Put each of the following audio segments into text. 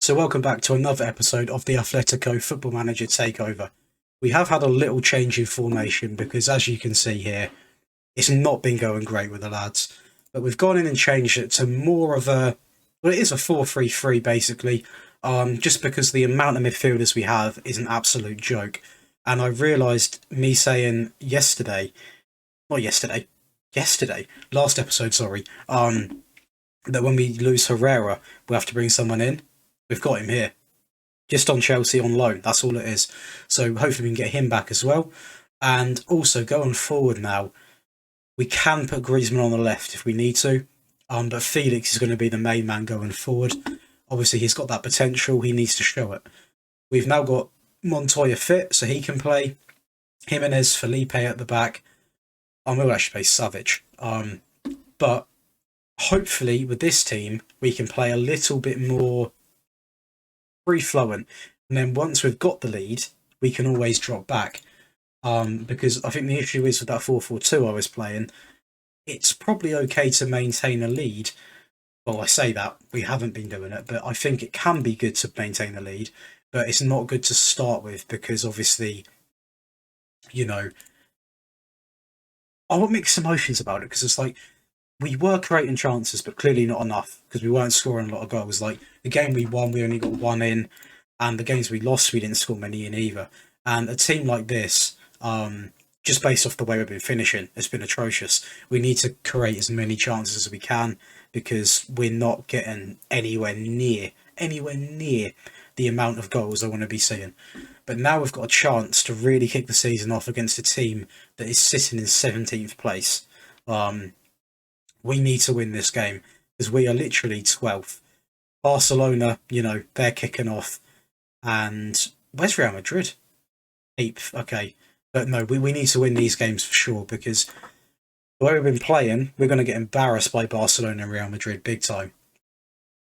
So welcome back to another episode of the Atlético Football Manager Takeover. We have had a little change in formation because, as you can see here, it's not been going great with the lads. But we've gone in and changed it to more of a, well, it is a 4-3-3 basically, just because the amount of midfielders we have is an absolute joke. And I realised me saying last episode, sorry, that when we lose Herrera, we have to bring someone in. We've got him here, just on Chelsea on loan. That's all it is. So hopefully we can get him back as well. And also going forward now, we can put Griezmann on the left if we need to. But Felix is going to be the main man going forward. Obviously, he's got that potential. He needs to show it. We've now got Montoya fit, so he can play. Jimenez, Felipe at the back. We'll actually play Savage. But hopefully with this team, we can play a little bit more free-flowing. And then once we've got the lead, we can always drop back. Because I think the issue is with that 4-4-2 I was playing, it's probably okay to maintain a lead. Well, I say that, we haven't been doing it, but I think it can be good to maintain a lead, but it's not good to start with because obviously, you know, I want mixed emotions about it because it's like, we were creating chances, but clearly not enough because we weren't scoring a lot of goals. Like the game we won, we only got one in, and the games we lost, we didn't score many in either. And a team like this, just based off the way we've been finishing, it's been atrocious. We need to create as many chances as we can because we're not getting anywhere near the amount of goals I want to be seeing. But now we've got a chance to really kick the season off against a team that is sitting in 17th place. We need to win this game because we are literally 12th. Barcelona, they're kicking off. And where's Real Madrid? 8th, okay. But no, we need to win these games for sure because the way we've been playing, we're going to get embarrassed by Barcelona and Real Madrid big time.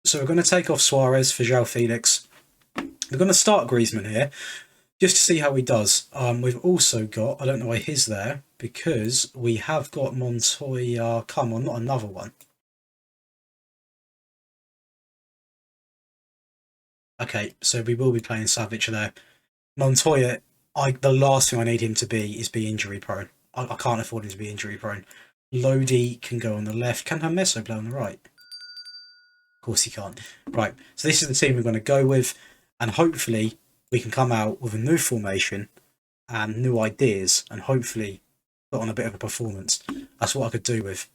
So we're going to take off Suarez for João Felix. We're going to start Griezmann here just to see how he does. We've also got, I don't know why he's there, because we have got Montoya. Come on, not another one. Okay, so we will be playing Savage there. Montoya, the last thing I need him to be is injury prone. I can't afford him to be injury prone. Lodi can go on the left. Can Jameso play on the right? Of course he can't. Right, so this is the team we're going to go with, and hopefully we can come out with a new formation and new ideas, and hopefully put on a bit of a performance. That's what I could do with.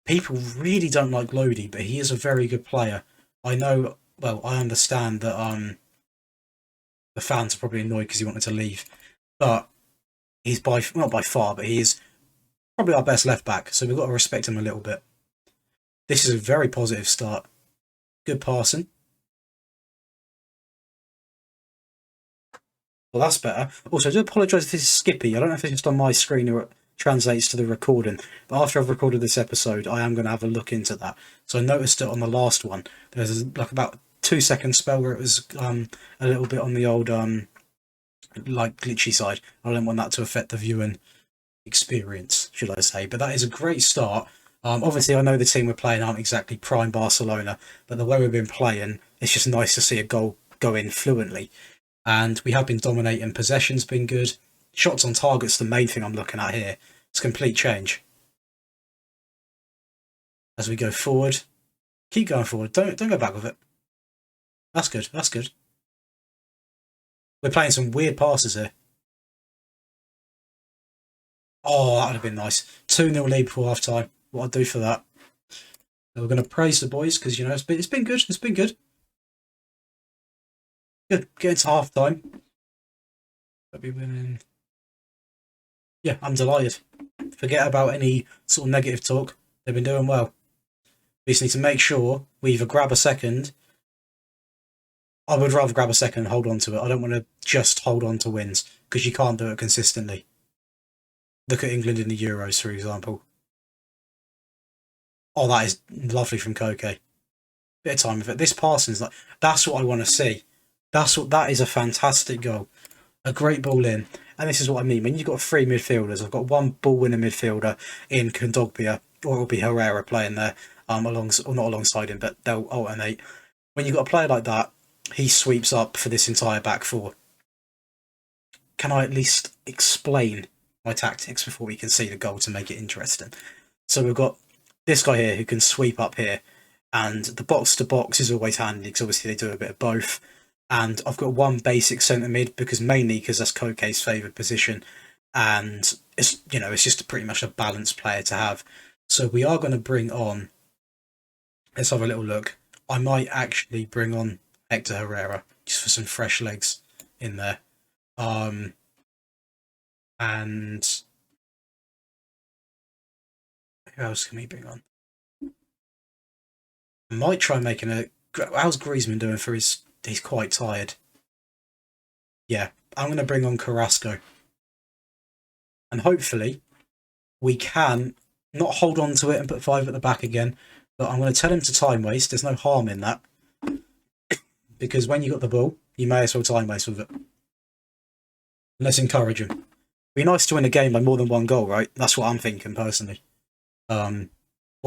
People really don't like Lodi, but he is a very good player. I know, well, I understand that the fans are probably annoyed because he wanted to leave, but he's not by far, but he is probably our best left back, so we've got to respect him a little bit. This is a very positive start. Good passing. Well, that's better. Also, I do apologise if this is skippy. I don't know if it's just on my screen or it translates to the recording. But after I've recorded this episode, I am going to have a look into that. So I noticed it on the last one. There's like about 2-second spell where it was a little bit on the old like glitchy side. I don't want that to affect the viewing experience, should I say. But that is a great start. Obviously, I know the team we're playing aren't exactly prime Barcelona, but the way we've been playing, it's just nice to see a goal go in fluently. And we have been dominating. Possession's been good. Shots on target's the main thing I'm looking at here. It's a complete change. As we go forward, keep going forward. Don't go back with it. That's good. That's good. We're playing some weird passes here. Oh, that would have been nice. 2-0 lead before half time. What I'd do for that. So we're going to praise the boys because it's been good. It's been good. Good. Getting to half time. I'll be winning. Yeah, I'm delighted. Forget about any sort of negative talk. They've been doing well. We just need to make sure we either grab a second. I would rather grab a second and hold on to it. I don't want to just hold on to wins because you can't do it consistently. Look at England in the Euros, for example. Oh, that is lovely from Koke. Bit of time with it. This passing's like, that's what I want to see. That is a fantastic goal. A great ball in. And this is what I mean. When you've got 3 midfielders, I've got one ball-winning midfielder in Kondogbia, or it'll be Herrera playing there, not alongside him, but they'll alternate. When you've got a player like that, he sweeps up for this entire back four. Can I at least explain my tactics before we can see the goal to make it interesting? So we've got this guy here who can sweep up here, and the box to box is always handy because obviously they do a bit of both. And I've got one basic centre mid because that's Koke's favoured position, and it's just pretty much a balanced player to have. So we are going to bring on. Let's have a little look. I might actually bring on Hector Herrera just for some fresh legs in there. And who else can we bring on? I might try making a. How's Griezmann doing for his? He's quite tired. Yeah, I'm going to bring on Carrasco. And hopefully we can not hold on to it and put 5 at the back again, but I'm going to tell him to time waste. There's no harm in that. Because when you got the ball, you may as well time waste with it. Let's encourage him. Be nice to win a game by more than 1 goal, right? That's what I'm thinking personally. Boy,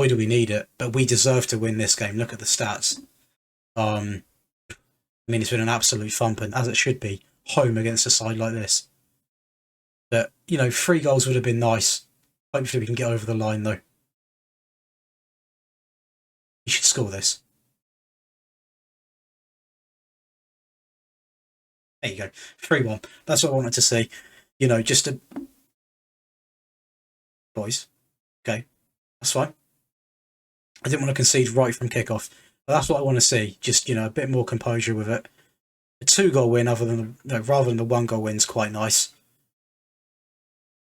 do we need it, but we deserve to win this game. Look at the stats. I mean, it's been an absolute thumping, as it should be, home against a side like this. But, 3 goals would have been nice. Hopefully we can get over the line, though. You should score this. There you go. 3-1. That's what I wanted to see. Just a... Boys. Okay. That's fine. I didn't want to concede right from kickoff. But that's what I want to see. Just, a bit more composure with it. A 2-goal win rather than the 1-goal win's quite nice.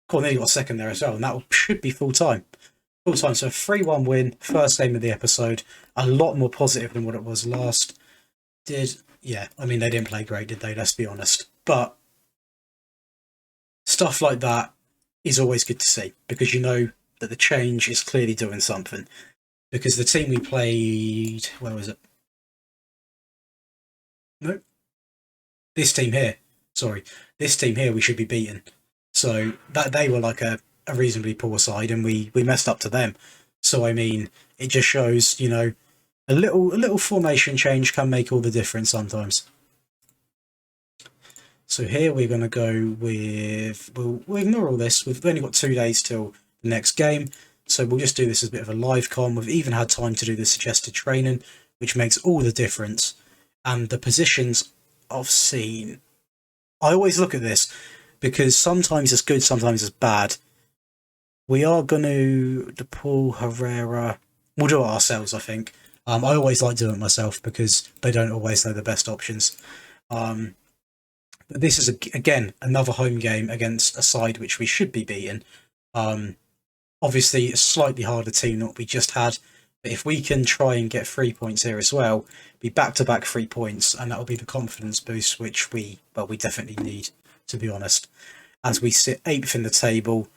Cool, nearly got a second there as well, and that should be full time. So a 3-1 win, first game of the episode. A lot more positive than what it was last. They didn't play great, did they? Let's be honest. But stuff like that is always good to see, because you know that the change is clearly doing something. Because the team we played... Where was it? No. This team here. Sorry. This team here we should be beating. So that they were like a reasonably poor side, and we messed up to them. So, I mean, it just shows, a little formation change can make all the difference sometimes. So here we're going to go with... We'll ignore all this. We've only got 2 days till the next game. So we'll just do this as a bit of a live com. We've even had time to do the suggested training, which makes all the difference. And the positions I've seen... I always look at this, because sometimes it's good, sometimes it's bad. We are going to... DePaul, Herrera... We'll do it ourselves, I think. I always like doing it myself, because they don't always know the best options. But this is, again, another home game against a side which we should be beating. Obviously, a slightly harder team than what we just had. But if we can try and get 3 points here as well, be back-to-back 3 points, and that will be the confidence boost which we definitely need, to be honest. As we sit 8th in the table,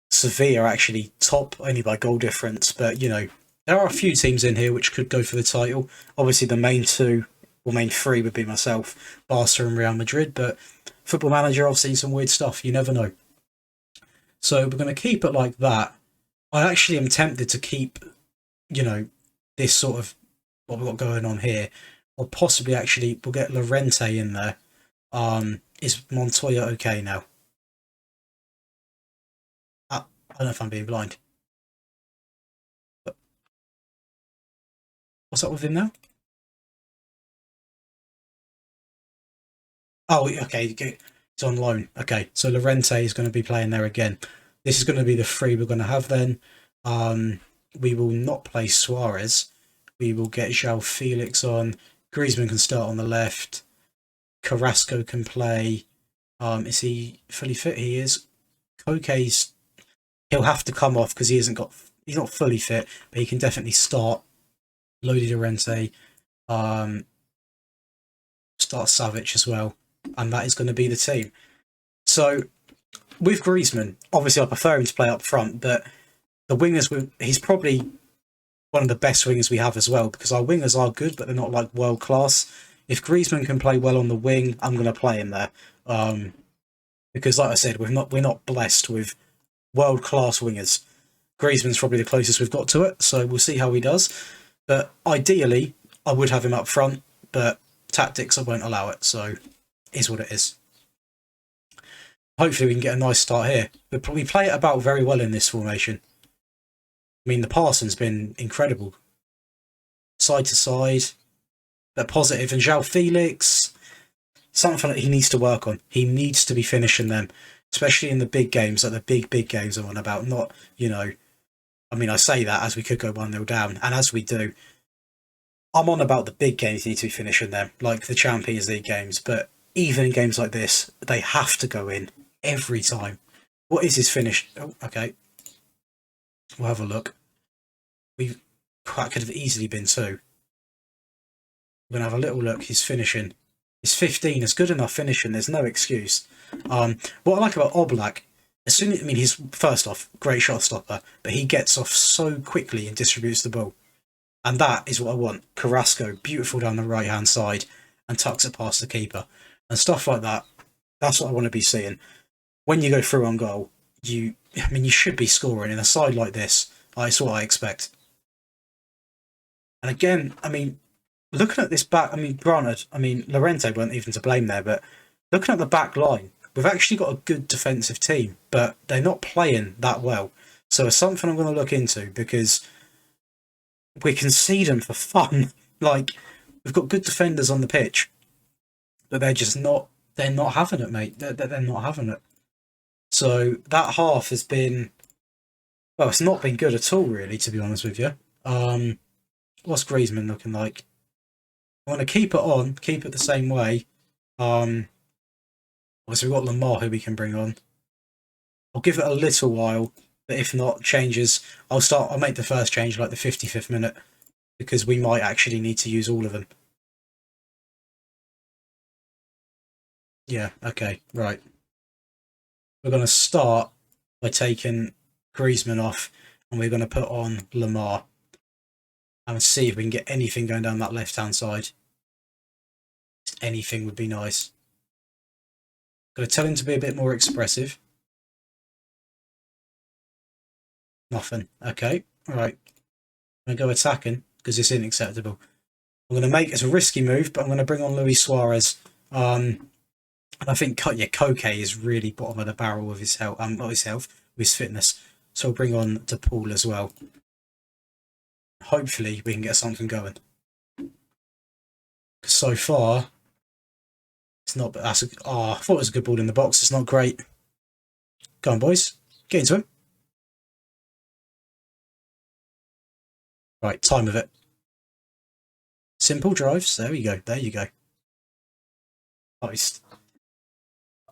Sevilla are actually top, only by goal difference. But, there are a few teams in here which could go for the title. Obviously, the main 3 would be myself, Barca and Real Madrid. But Football Manager, I've seen some weird stuff. You never know. So we're going to keep it like that. I actually am tempted to keep, this sort of what we've got going on here. Or possibly actually we'll get Llorente in there. Is Montoya okay now? I don't know if I'm being blind. But what's up with him now? Oh, okay. It's on loan. Okay, so Llorente is going to be playing there again. This is going to be the 3 we're going to have then. We will not play Suarez. We will get João Felix on. Griezmann can start on the left. Carrasco can play. Is he fully fit? He is. He'll have to come off because he's not fully fit, but he can definitely start. Lodi Llorente. Start Savic as well. And that is going to be the team. So, with Griezmann, obviously I prefer him to play up front, but the wingers, he's probably one of the best wingers we have as well, because our wingers are good, but they're not like world class. If Griezmann can play well on the wing, I'm going to play him there. Because like I said, we're not blessed with world class wingers. Griezmann's probably the closest we've got to it, so we'll see how he does. But ideally, I would have him up front, but tactics won't allow it, so is what it is. Hopefully we can get a nice start here. But we play it about very well in this formation. I mean, the passing's been incredible. Side to side, they're positive. And João Felix, something that he needs to work on. He needs to be finishing them, especially in the big games, like the big games I'm on about. Not, I mean, I say that as we could go 1-0 down, and as we do. I'm on about the big games, you need to be finishing them, like the Champions League games, but even in games like this, they have to go in every time. What is his finish? Oh, okay. We'll have a look. That could have easily been 2. We're going to have a little look. His finishing. His 15 is good enough finishing. There's no excuse. What I like about Oblak, he's first off, great shot stopper, but he gets off so quickly and distributes the ball. And that is what I want. Carrasco, beautiful down the right-hand side, and tucks it past the keeper. And stuff like that, that's what I want to be seeing. When you go through on goal, you should be scoring in a side like this. That's what I expect. And again, looking at this back, granted, Llorente weren't even to blame there, but looking at the back line, we've actually got a good defensive team, but they're not playing that well. So it's something I'm going to look into, because we concede them for fun. Like, we've got good defenders on the pitch, but they're just not. They're not having it, mate. They're not having it. So that half has been, well, it's not been good at all, really, to be honest with you. What's Griezmann looking like? I want to keep it on, keep it the same way. Obviously we've got Lamar who we can bring on. I'll give it a little while. But if not, changes. I'll make the first change like the 55th minute, because we might actually need to use all of them. Yeah, okay, right. We're going to start by taking Griezmann off, and we're going to put on Lamar. And see if we can get anything going down that left-hand side. Anything would be nice. Got to tell him to be a bit more expressive. Nothing. Okay. All right. I'm going to go attacking because it's unacceptable. I'm going to make it a risky move, but I'm going to bring on Luis Suarez. And I think Koke is really bottom of the barrel with his health. Not his health, with his fitness. So I'll bring on DePaul as well. Hopefully we can get something going. Because so far, it's not. I thought it was a good ball in the box. It's not great. Go on, boys. Get into him. Right, time of it. Simple drives. There we go. There you go. Post.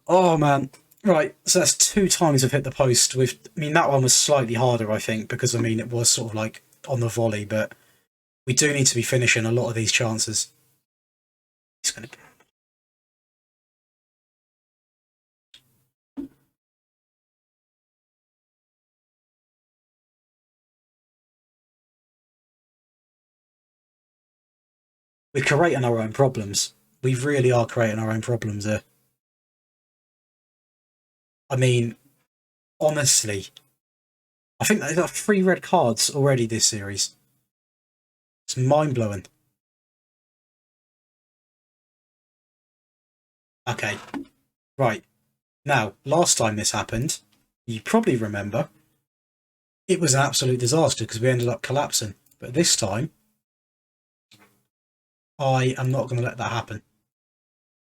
Oh, man. Right, so that's 2 times I've hit the post. That one was slightly harder, I think, because, it was sort of like on the volley, but we do need to be finishing a lot of these chances. He's going to... We're creating our own problems. We really are creating our own problems here. Honestly, I think they've got 3 red cards already this series. It's mind-blowing. Okay, right. Now, last time this happened, you probably remember, it was an absolute disaster because we ended up collapsing. But this time, I am not going to let that happen.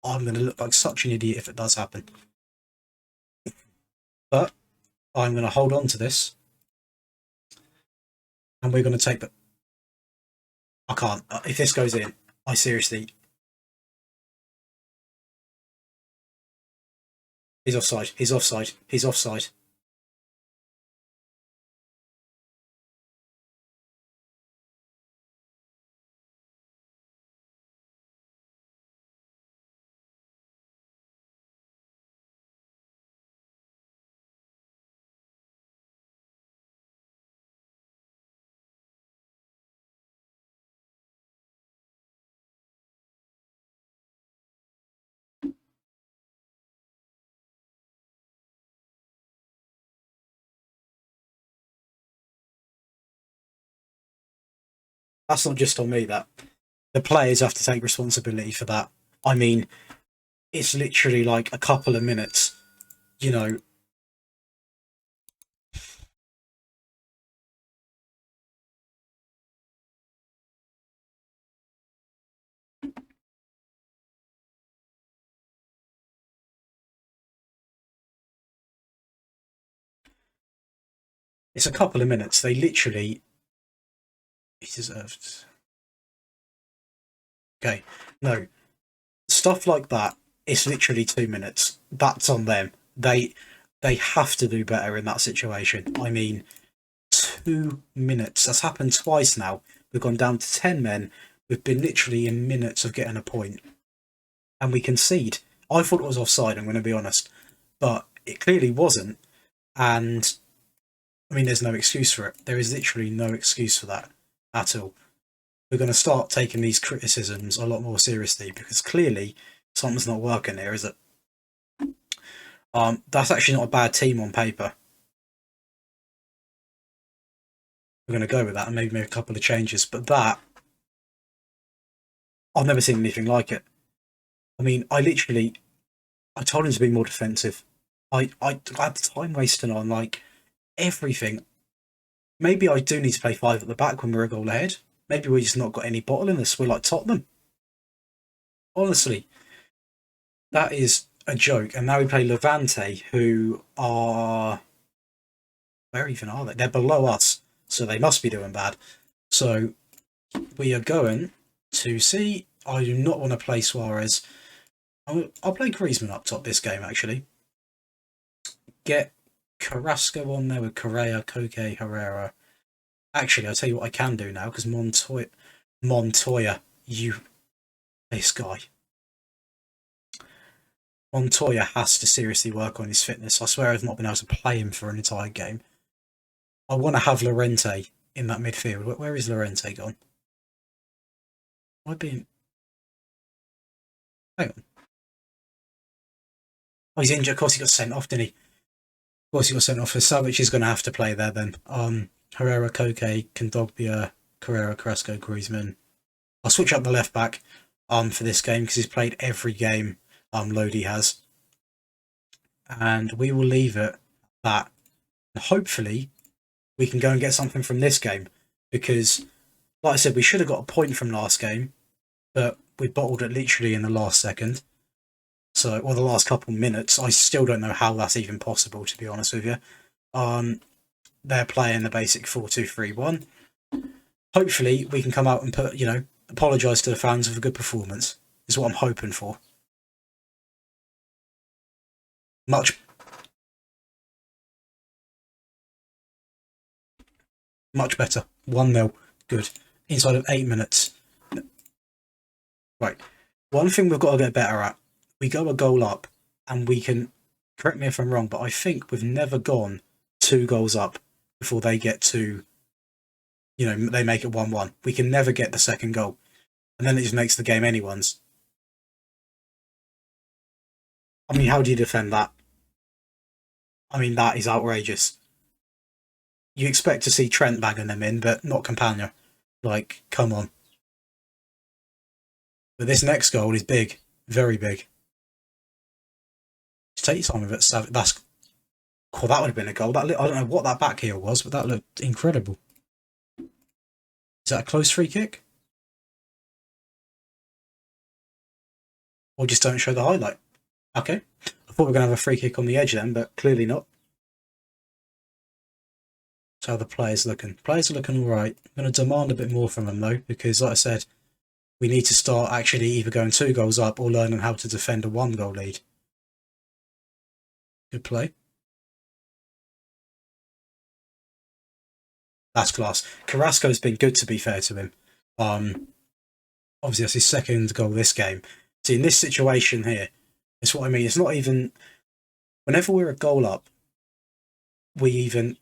I'm going to look like such an idiot if it does happen. But I'm going to hold on to this. And we're going to take the... I can't. If this goes in, I seriously... He's offside. He's offside. He's offside. That's not just on me, that. the players have to take responsibility for that. I mean, it's literally like a couple of minutes, you know. It's a couple of minutes. They literally, he deserved. Okay, no, stuff like that. It's literally 2 minutes. That's on them. They have to do better in that situation. I mean, 2 minutes. That's happened twice now. We've gone down to 10 men. We've been literally in minutes of getting a point, and we concede. I thought it was offside, I'm going to be honest, but it clearly wasn't. And I mean, there's no excuse for it. There is literally no excuse for that at all. We're going to start taking these criticisms a lot more seriously, because clearly something's not working here, is it? That's actually not a bad team on paper. We're going to go with that and maybe make a couple of changes, but that, I've never seen anything like it. I mean, I told him to be more defensive. I had time wasting on like everything. Maybe I do need to play 5 at the back when we're a goal ahead. Maybe we've just not got any bottle in us. We're like Tottenham. Honestly, that is a joke. And now we play Levante, who are... Where even are they? They're below us, so they must be doing bad. So we are going to see... I do not want to play Suarez. I'll play Griezmann up top this game, actually. Get Carrasco on there with Correa, Koke, Herrera. Actually, I'll tell you what I can do now, because Montoya, this guy. Montoya has to seriously work on his fitness. I swear I've not been able to play him for an entire game. I want to have Llorente in that midfield. Where is Llorente gone? Hang on. Oh, he's injured. Of course, he got sent off, didn't he? Of course, he got sent off. So Savic is going to have to play there then. Herrera, Koke, Kondogbia, Carrera, Carrasco, Griezmann. I'll switch up the left back for this game, because he's played every game Lodi has. And we will leave it at that. And hopefully, we can go and get something from this game, because, like I said, we should have got a point from last game, but we bottled it literally in the last second. So, well, the last couple minutes. I still don't know how that's even possible, to be honest with you. They're playing the basic 4-2-3-1. Hopefully, we can come out and put, apologise to the fans for a good performance, is what I'm hoping for. Much better. 1-0. Good. Inside of 8 minutes. Right. One thing we've got to get better at. We go a goal up, and we can, correct me if I'm wrong, but I think we've never gone 2 goals up before they get to, they make it 1-1. We can never get the second goal. And then it just makes the game anyone's. I mean, how do you defend that? I mean, that is outrageous. You expect to see Trent bagging them in, but not Campagna. Like, come on. But this next goal is big. Very big. Just take your time with it. That would have been a goal. I don't know what that back heel was, but that looked incredible. Is that a close free kick? Or just don't show the highlight? Okay. I thought we were going to have a free kick on the edge then, but clearly not. That's how the players are looking. Players are looking alright. I'm going to demand a bit more from them though, because like I said, we need to start actually either going 2 goals up or learning how to defend a 1-goal lead. Good play. That's class. Carrasco's been good, to be fair to him. Obviously, that's his second goal this game. See, in this situation here, it's what I mean. It's not even... Whenever we're a goal up, we even...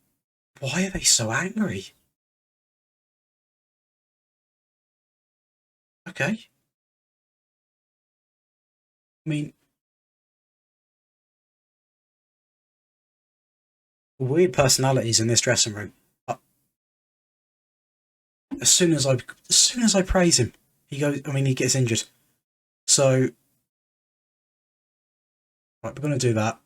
Why are they so angry? Okay. I mean... Weird personalities in this dressing room. As soon as I praise him, He gets injured. So, right, we're going to do that.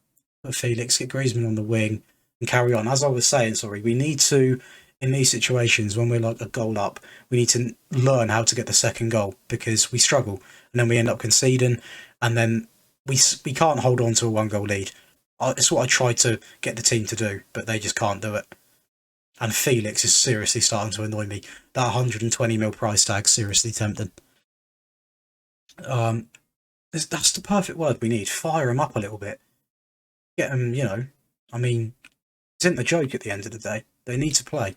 Put Felix, get Griezmann on the wing, and carry on. As I was saying, sorry, we need to, in these situations, when we're like a goal up, we need to learn how to get the second goal because we struggle. And then we end up conceding, and then we can't hold on to a 1-goal lead. It's what I try to get the team to do, but they just can't do it. And Felix is seriously starting to annoy me. That 120 mil price tag seriously tempting. That's the perfect word we need. Fire them up a little bit. Get them, I mean, it isn't a joke at the end of the day. They need to play.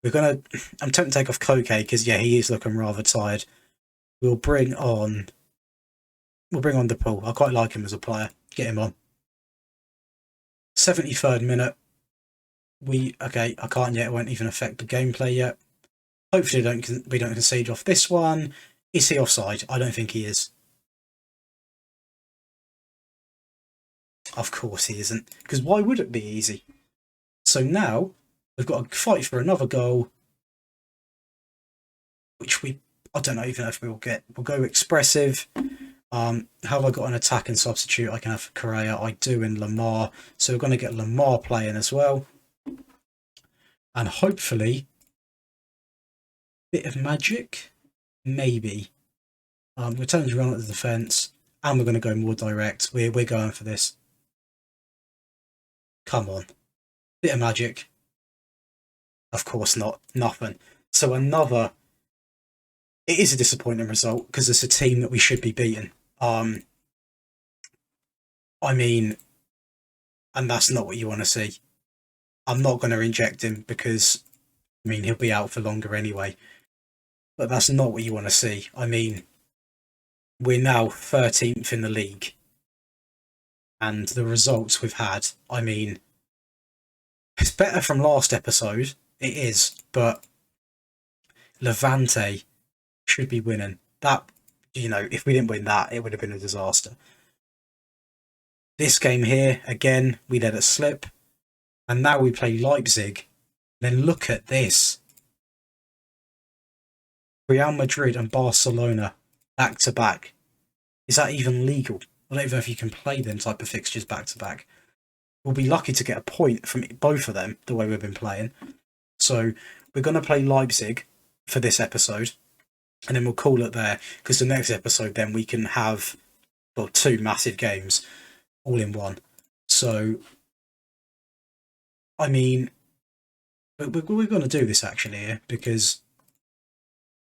I'm tempted to take off Koke because, yeah, he is looking rather tired. We'll bring on DePaul. I quite like him as a player. Get him on. 73rd minute. I can't yet. It won't even affect the gameplay yet. Hopefully we don't concede off this one. Is he offside? I don't think he is. Of course he isn't. Because why would it be easy? So now we've got to fight for another goal, which I don't know even if we'll get. We'll go expressive. Have I got an attacking substitute? I can have Correa. I do in Lamar. So we're going to get Lamar playing as well. And hopefully, bit of magic, maybe. We're turning around at the defence, and we're going to go more direct. We're going for this. Come on, bit of magic. Of course not. Nothing. So it is a disappointing result because it's a team that we should be beating. I mean, and that's not what you want to see. I'm not going to inject him because, I mean, he'll be out for longer anyway. But that's not what you want to see. I mean, we're now 13th in the league. And the results we've had, I mean, it's better from last episode. It is. But Levante should be winning. That, if we didn't win that, it would have been a disaster. This game here, again, we let it slip. And now we play Leipzig. Then look at this. Real Madrid and Barcelona back to back. Is that even legal? I don't even know if you can play them type of fixtures back to back. We'll be lucky to get a point from both of them, the way we've been playing. So we're going to play Leipzig for this episode. And then we'll call it there. Because the next episode then we can have 2 massive games all in one. So, I mean, we're going to do this actually here because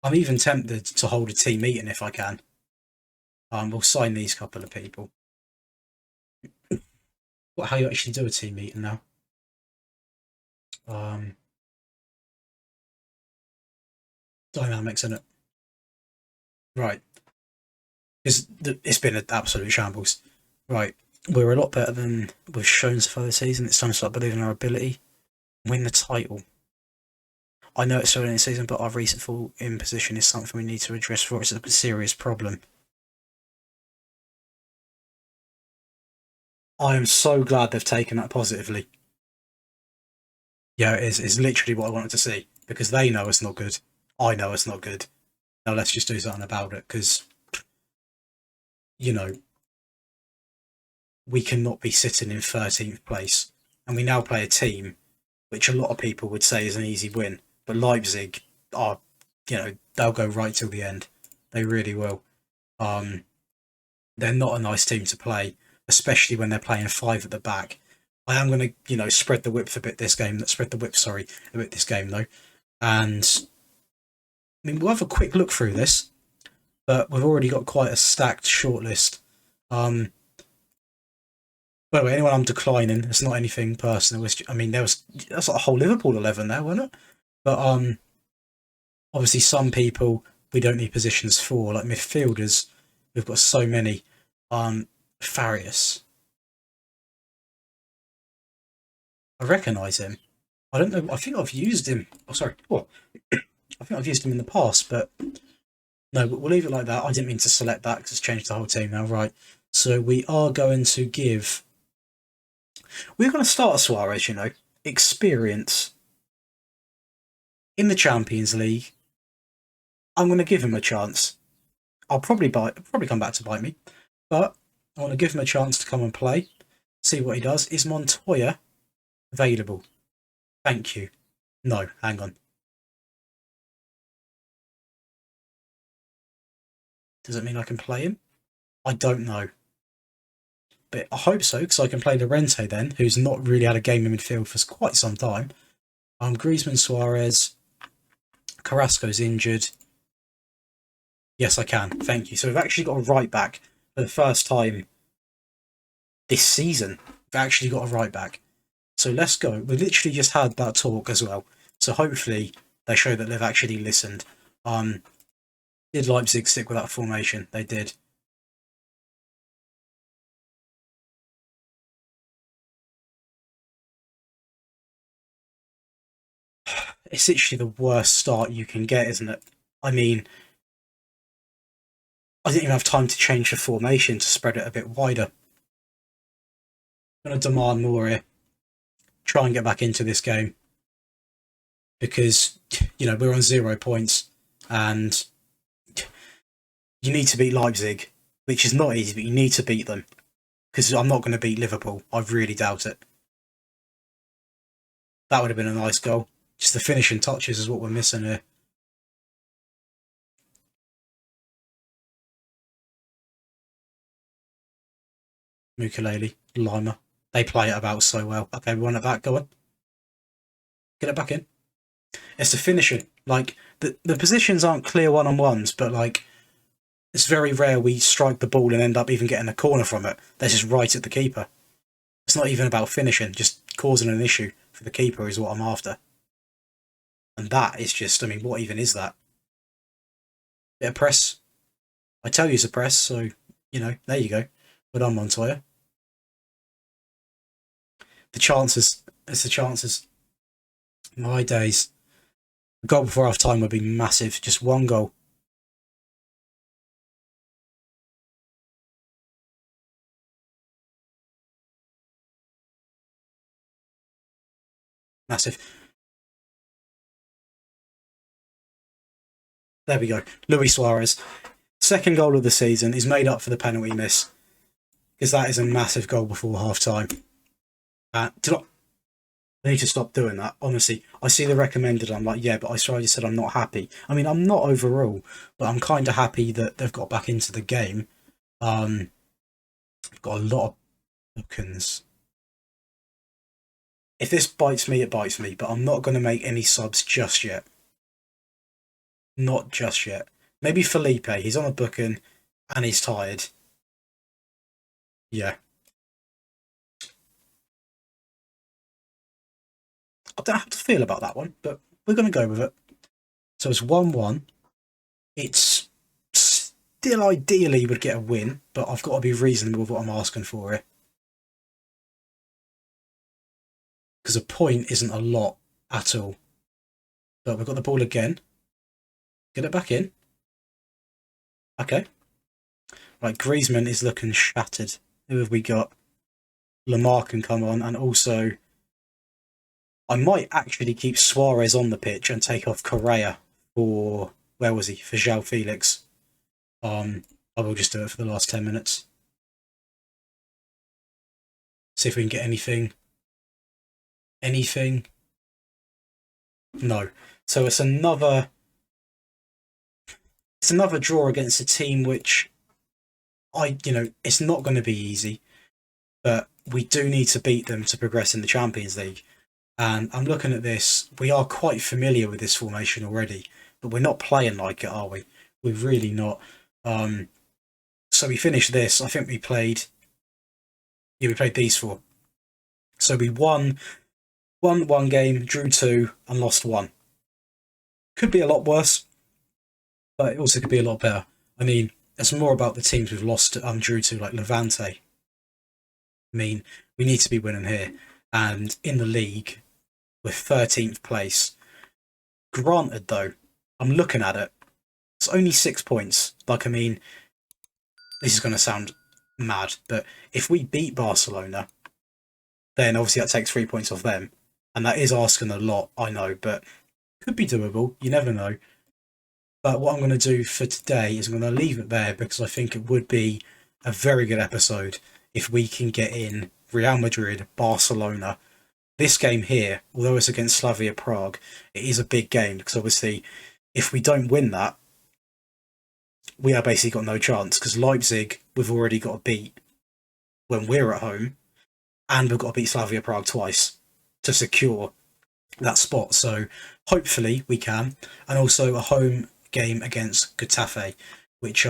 I'm even tempted to hold a team meeting if I can. We'll sign these couple of people. How you actually do a team meeting now? Dynamics in it. Right. It's been an absolute shambles. Right. We're a lot better than we've shown so far this season. It's time to start believing in our ability. Win the title. I know it's early in the season, but our recent fall in position is something we need to address for it's a serious problem. I am so glad they've taken that positively. Yeah, it is. It's literally what I wanted to see because they know it's not good. I know it's not good. Now let's just do something about it because, we cannot be sitting in 13th place. And we now play a team which a lot of people would say is an easy win. But Leipzig are, they'll go right till the end. They really will. They're not a nice team to play, especially when they're playing 5 at the back. I am going to, spread the width a bit this game. A bit this game though. And I mean, we'll have a quick look through this, but we've already got quite a stacked shortlist. By the way, anyone I'm declining, it's not anything personal. That's like a whole Liverpool 11 there, wasn't it? But obviously some people we don't need positions for, like midfielders. We've got so many. Farias. I recognise him. I don't know. I think I've used him. Oh, sorry. Oh, I think I've used him in the past, but no. But we'll leave it like that. I didn't mean to select that because it's changed the whole team now. Right. So we are going to give. We're going to start Suarez. Experience in the Champions League. I'm going to give him a chance. I'll probably come back to bite me, but I want to give him a chance to come and play, see what he does. Is Montoya available? Thank you. No, hang on. Does it mean I can play him? I don't know. But I hope so, because I can play Llorente then, who's not really had a game in midfield for quite some time. Griezmann, Suarez, Carrasco's injured. Yes, I can. Thank you. So we've actually got a right back for the first time this season. We've actually got a right back. So let's go. We literally just had that talk as well. So hopefully they show that they've actually listened. Did Leipzig stick with that formation? They did. It's literally the worst start you can get, isn't it? I mean, I didn't even have time to change the formation to spread it a bit wider. I'm going to demand more here. Try and get back into this game. Because, we're on 0 points. And you need to beat Leipzig, which is not easy, but you need to beat them. Because I'm not going to beat Liverpool. I really doubt it. That would have been a nice goal. Just the finishing touches is what we're missing here. Mukulele, Lima. They play it about so well. Okay, we want it back. Go on. Get it back in. It's the finishing. Like, the positions aren't clear one-on-ones, but, like, it's very rare we strike the ball and end up even getting a corner from it. They're just right at the keeper. It's not even about finishing. Just causing an issue for the keeper is what I'm after. And that is just, what even is that? Bit of press. I tell you it's a press, so, there you go. But I'm Montoya. The chances. It's the chances. My days. A goal before half time would be massive. Just one goal. Massive. There we go. Luis Suarez. Second goal of the season is made up for the penalty miss. Because that is a massive goal before half time. I need to stop doing that. Honestly, I see the recommended. I'm like, yeah, but I just said I'm not happy. I'm not overall, but I'm kind of happy that they've got back into the game. I've got a lot of bookings. If this bites me, it bites me, but I'm not going to make any subs just yet. Not just yet. Maybe Felipe. He's on a booking and he's tired. Yeah. I don't know how to feel about that one, but we're going to go with it. So it's 1-1. It's still ideally would get a win, but I've got to be reasonable with what I'm asking for here. Because a point isn't a lot at all. But we've got the ball again. Get it back in. Okay. Right, Griezmann is looking shattered. Who have we got? Lamar can come on, and also I might actually keep Suarez on the pitch and take off Correa for, where was he? For João Felix. I will just do it for the last 10 minutes. See if we can get anything. Anything? No. So it's another draw against a team which it's not going to be easy, but we do need to beat them to progress in the Champions League. And I'm looking at this. We are quite familiar with this formation already, but we're not playing like it, are we? We're really not. So we finished this. I think we played. Yeah, we played these four. So we won one game, drew 2, and lost 1. Could be a lot worse, but it also could be a lot better. It's more about the teams we've lost, drew to, like Levante. We need to be winning here. And in the league, we're 13th place. Granted, though, I'm looking at it. It's only 6 points. This is going to sound mad, but if we beat Barcelona, then obviously that takes 3 points off them. And that is asking a lot, I know, but could be doable. You never know. But what I'm going to do for today is I'm going to leave it there, because I think it would be a very good episode if we can get in Real Madrid, Barcelona. This game here, although it's against Slavia Prague, it is a big game, because obviously if we don't win that, we are basically got no chance, because Leipzig, we've already got to beat when we're at home, and we've got to beat Slavia Prague twice to secure that spot. So hopefully we can. And also a home game against Getafe, which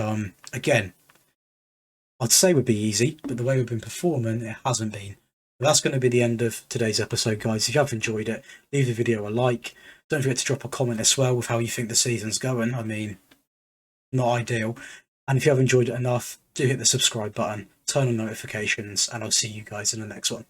again, I'd say would be easy, but the way we've been performing, it hasn't been. But that's going to be the end of today's episode, guys. If you have enjoyed it, leave the video a like. Don't forget to drop a comment as well with how you think the season's going. I mean, not ideal. And if you have enjoyed it enough, do hit the subscribe button, turn on notifications, and I'll see you guys in the next one.